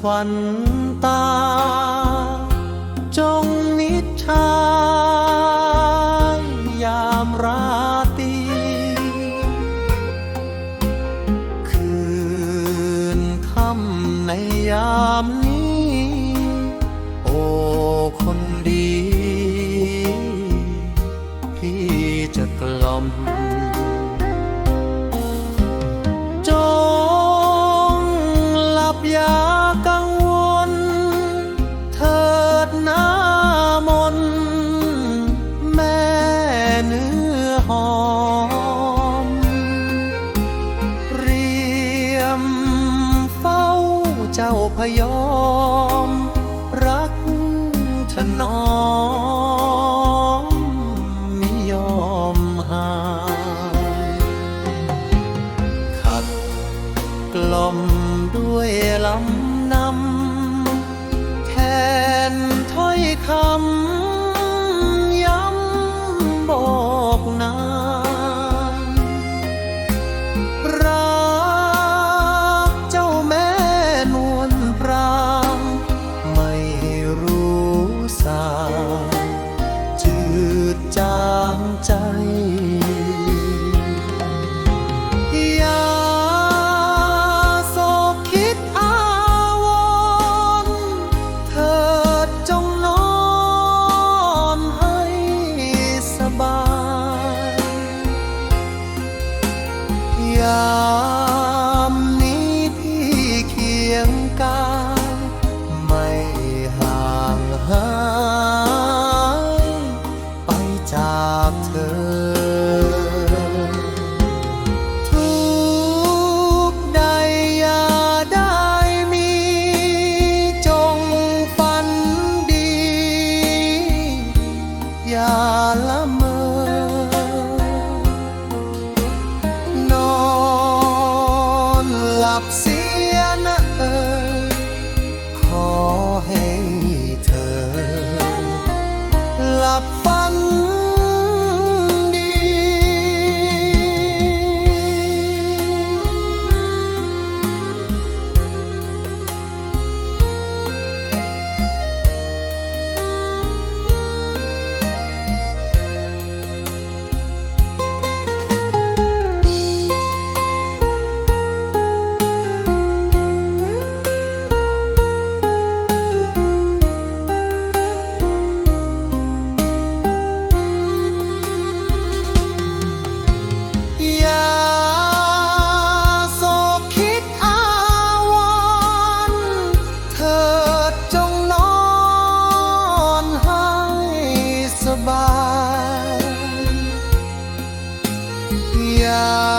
ฝันตาจงนิจชายามราตรีคืนค่ำในยามนี้โอ้คนดีพี่จะกล่อมจงหลับอย่ากังวลเถิดหน้ามนแม่เนื้อหอมเรียมเฝ้าเจ้าพยอมรักถนอมมิยอมห่างขัดกล่อมด้วยลำนำแทนถ้อยคำย้ำบอกนางรักเจ้าแม่นวลพรางไม่รู้สาจืดจางใจอย่าโศกคิดอาวรณ์เถิดจงนอนให้สบายยามนี้พี่เคียงกายไม่ห่างหายไปจากเธอทุกข์ใดอย่าได้มีจงฝันดีอย่าละเมอนอนหลับเสียนะขอให้เธอหลับฝันดีอย่าโศกคิดอาวรณ์เถิดจงนอนให้สบายอย่า